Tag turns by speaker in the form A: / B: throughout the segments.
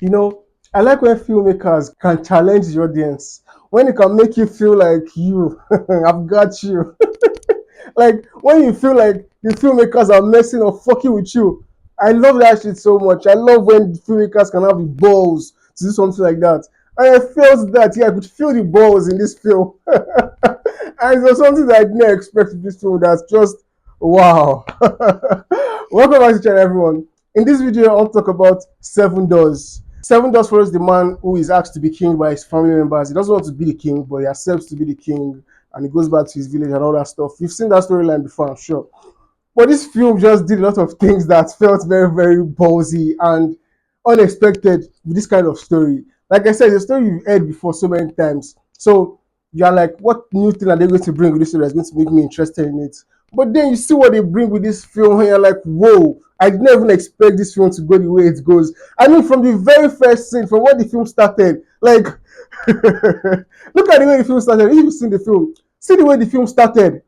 A: You know, I like when filmmakers can challenge the audience, when it can make you feel like you, I've got you. Like when you feel like the filmmakers are messing or fucking with you. I love that shit so much. I love when filmmakers can have the balls to do something like that. And I felt that, yeah, I could feel the balls in this film. And it was something that I didn't expect in this film that's just wow. Welcome back to the channel, everyone. In this video, I'll talk about Seven Doors. Seven Doors follows the man who is asked to be king by his family members. He doesn't want to be the king, but he accepts to be the king and he goes back to his village and all that stuff. You've seen that storyline before, I'm sure. But this film just did a lot of things that felt very, very ballsy and unexpected with this kind of story. Like I said, the story you've heard before so many times. So you're like, what new thing are they going to bring with this story that's going to make me interested in it? But then you see what they bring with this film, and you're like, whoa, I didn't even expect this film to go the way it goes. I mean, from the very first scene, from when the film started, like, look at the way the film started. If you've seen the film, see the way the film started.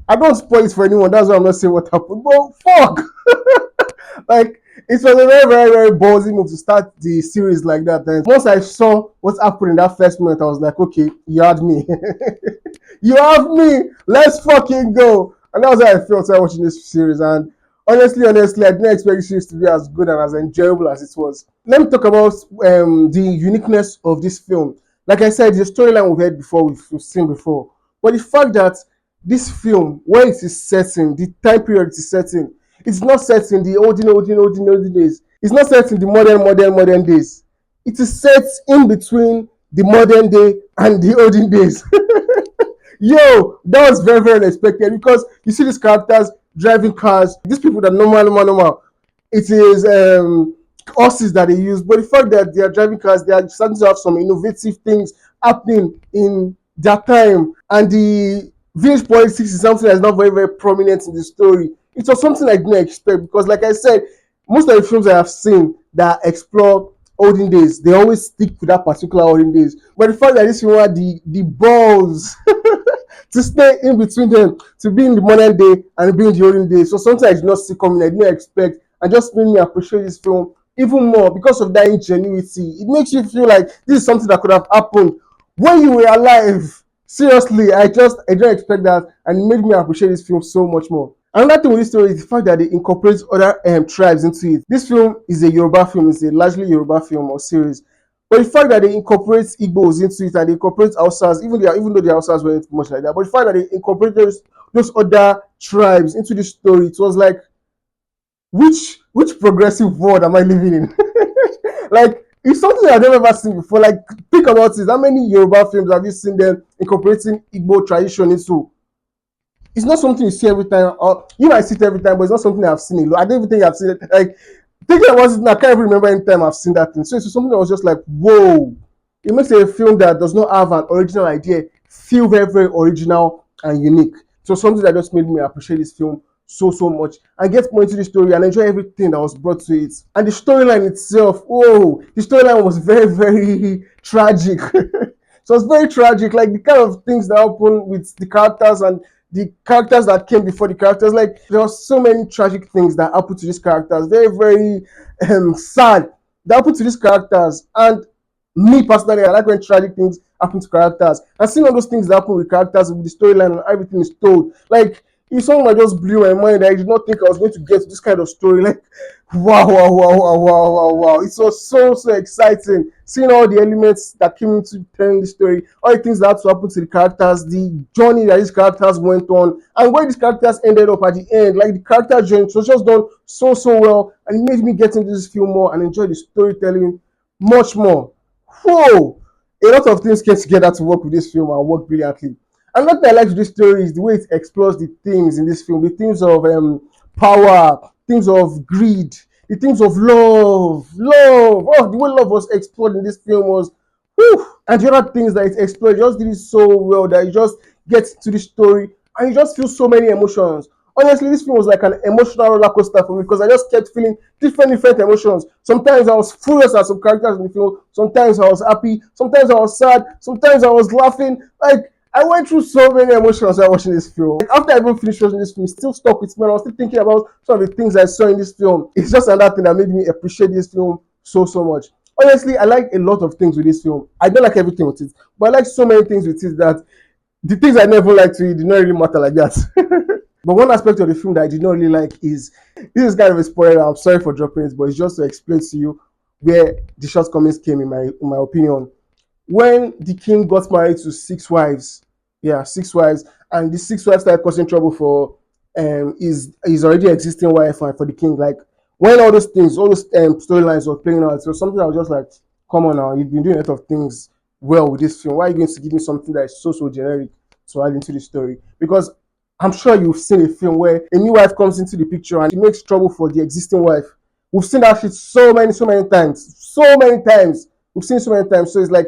A: I don't spoil it for anyone. That's why I'm not saying what happened. But fuck, like it was a very, very, very ballsy move to start the series like that. And once I saw what happened in that first moment, I was like, okay, you had me. You have me. Let's fucking go. And that was how I felt while watching this series. And honestly, I didn't expect this series to be as good and as enjoyable as it was. Let me talk about the uniqueness of this film. Like I said, the storyline we've heard before, we've seen before. But the fact that this film, where it is setting, the time period it is setting, it's not set in the olden days. It's not set in the modern days. It is set in between the modern day and the olden days. Yo, that was very, very unexpected because you see these characters driving cars, these people that normal. It is horses that they use, but the fact that they are driving cars, they are starting to have some innovative things happening in their time, and the village politics is something that's not very, very prominent in the story. It was something I didn't expect because, like I said, most of the films I have seen that explore olden days, they always stick to that particular olden days. But the fact that this film had the balls to stay in between them, to be in the modern day and be in the olden days, so something I did not see coming, I didn't expect, and just made me appreciate this film even more because of that ingenuity. It makes you feel like this is something that could have happened when you were alive. Seriously, I didn't expect that, and it made me appreciate this film so much more. Another thing with this story is the fact that they incorporate other tribes into it. This film is a Yoruba film, it's a largely Yoruba film or series. But the fact that they incorporate Igbos into it and they incorporate Hausas, even though the Hausas weren't much like that, but the fact that they incorporate those other tribes into the story, it was like, which progressive world am I living in? Like, it's something I've never seen before. Like, think about it. How many Yoruba films have you seen them incorporating Igbo tradition into? It's not something you see every time, or you might see it every time, but it's not something I've seen. I don't even think I've seen it. Like, thinking about it now, I can't even remember any time I've seen that thing. So it's something that was just like, whoa. It makes a film that does not have an original idea feel very, very original and unique. So something that just made me appreciate this film so much and get more into the story and enjoy everything that was brought to it. And the storyline itself, oh, the storyline was very, very tragic. So it's very tragic, like the kind of things that happen with the characters and the characters that came before the characters. Like, there were so many tragic things that happened to these characters, very, very sad that happened to these characters. And me personally, I like when tragic things happen to characters, and seeing all those things that happen with characters, with the storyline and everything is told. Like, it's something that just blew my mind. I did not think I was going to get to this kind of story. Like, wow. It was so exciting. Seeing all the elements that came into telling the story, all the things that had to happen to the characters, the journey that these characters went on, and where these characters ended up at the end. Like, the character journey was just done so well, and it made me get into this film more and enjoy the storytelling much more. Whoa! A lot of things came together to work with this film and work brilliantly. Another thing I like with this story is the way it explores the themes in this film, the themes of power, themes of greed, the themes of love. Oh, the way love was explored in this film was, whew. And the other things that it explored, it just did it so well that it just gets to the story and you just feel so many emotions. Honestly, this film was like an emotional roller coaster for me because I just kept feeling different emotions. Sometimes I was furious at some characters in the film. Sometimes I was happy. Sometimes I was sad. Sometimes I was laughing. Like, I went through so many emotions while watching this film. Like, after I even finished watching this film, it still stuck with me. I was still thinking about some of the things I saw in this film. It's just another thing that made me appreciate this film so much. Honestly, I like a lot of things with this film. I don't like everything with it, but I like so many things with it that the things I never liked to it did not really matter like that. But one aspect of the film that I did not really like is, this is kind of a spoiler. I'm sorry for dropping it, but it's just to explain to you where the shortcomings came in my opinion. When the king got married to six wives, yeah, six wives, and the six wives started causing trouble for his already existing wife and for the king. Like when all those things, all those storylines were playing out, so something I was just like, come on now, you've been doing a lot of things well with this film. Why are you going to give me something that is so generic to add into the story? Because I'm sure you've seen a film where a new wife comes into the picture and it makes trouble for the existing wife. We've seen that shit so many times, so many times. We've seen so many times. So it's like,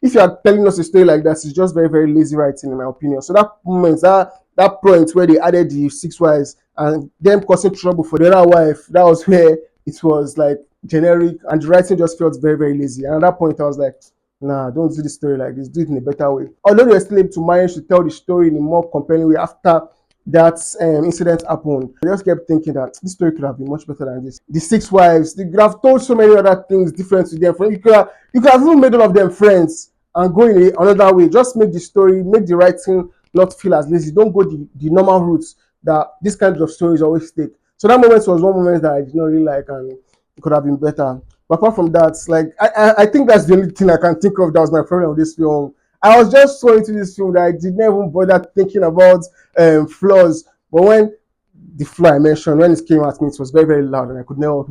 A: if you are telling us a story like that, it's just very lazy writing, in my opinion. So that moment, that point where they added the six wives and them causing trouble for the other wife, that was where it was like generic and the writing just felt very lazy. And at that point, I was like, nah, don't do the story like this. Do it in a better way. Although they were still able to manage to tell the story in a more compelling way after that incident happened, I just kept thinking that this story could have been much better than this. The six wives, they could have told so many other things different to them. You could have even made all of them friends and go in another way. Just make the story, make the writing not feel as lazy. Don't go the normal routes that this kind of stories always take. So that moment was one moment that I did not really like, and it could have been better. But apart from that, like I think that's the only thing I can think of that was my problem with this film. I was just so into this film that I did not even bother thinking about flaws. But when the flaw I mentioned, when it came at me, it was very loud and I could never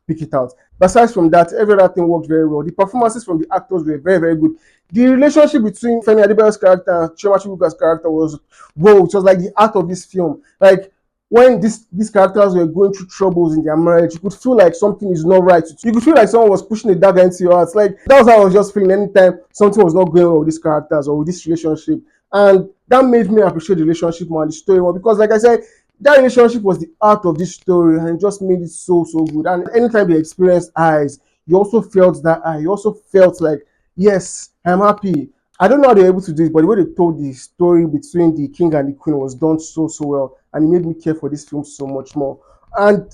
A: pick it out. But aside from that, every other thing worked very well. The performances from the actors were very good. The relationship between Femi Adebayo's character and Chioma Chibuka's character was, whoa, it was like the art of this film. Like when these characters were going through troubles in their marriage, you could feel like something is not right. You could feel like someone was pushing a dagger into your heart. Like that was how I was just feeling anytime something was not going well with these characters or with this relationship. And that made me appreciate the relationship more and the story more, because like I said, that relationship was the art of this story and it just made it so good. And anytime they experienced eyes, you also felt that eye. You also felt like, yes, I'm happy. I don't know how they were able to do it, but the way they told the story between the king and the queen was done so well, and it made me care for this film so much more. And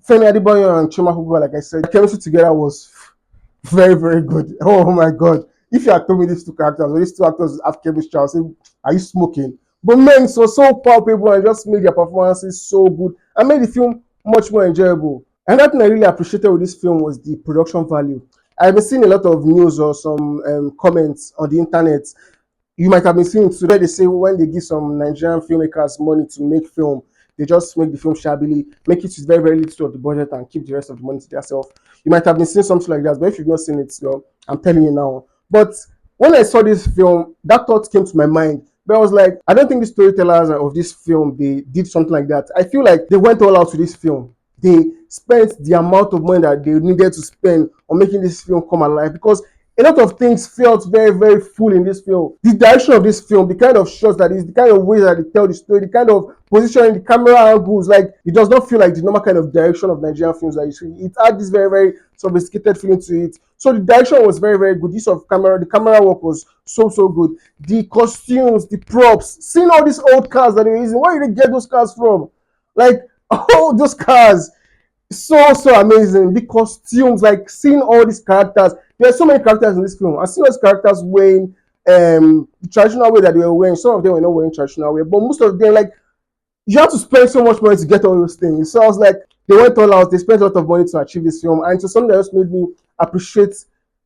A: Femi Adebayo and Chioma Hugo, like I said, the chemistry together was very good. Oh my god! If you had told me these two characters or these two actors have chemistry, I would say, "Are you smoking?" But men, it was so palpable and just made their performances so good and made the film much more enjoyable. Another thing I really appreciated with this film was the production value. I've been seeing a lot of news or some comments on the internet. You might have been seeing it today. They say when they give some Nigerian filmmakers money to make film, they just make the film shabbily, make it with very little of the budget and keep the rest of the money to themselves. You might have been seeing something like that, but if you've not seen it, well, I'm telling you now. But when I saw this film, that thought came to my mind. But I was like, I don't think the storytellers of this film, they did something like that. I feel like they went all out to this film. They spent the amount of money that they needed to spend on making this film come alive, because a lot of things felt very full in this film. The direction of this film, the kind of shots that is, the kind of way that they tell the story, the kind of positioning, the camera angles, like it does not feel like the normal kind of direction of Nigerian films that you see. It had this very sophisticated feeling to it. So the direction was very good. Use of camera, the camera work was so good. The costumes, the props, seeing all these old cars that they're using. Where did they get those cars from? Like all those cars, so amazing. The costumes, like seeing all these characters. There are so many characters in this film. I see those characters wearing the traditional way that they were wearing. Some of them were not wearing traditional way, but most of them, like, you have to spend so much money to get all those things. So I was like, they went all out. They spent a lot of money to achieve this film, and so something that just made me appreciate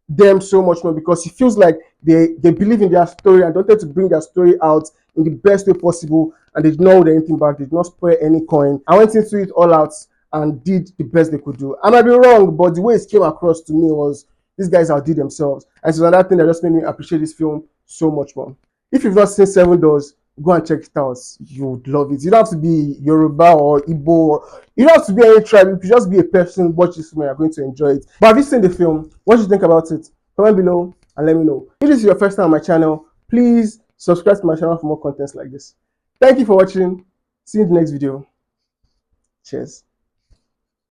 A: them so much more, because it feels like they believe in their story and wanted to bring their story out in the best way possible, and they did not hold anything back. They did not spoil any coin. I went into it all out and did the best they could do. I might be wrong, but the way it came across to me was these guys outdid themselves. And so another thing that just made me appreciate this film so much more. If you've not seen Seven Doors, go and check it out. You would love it. You don't have to be Yoruba or Igbo. You don't have to be any tribe. You could just be a person, watch this film, and you're going to enjoy it. But have you seen the film? What do you think about it? Comment below and let me know. If this is your first time on my channel, please subscribe to my channel for more contents like this. Thank you for watching. See you in the next video. Cheers.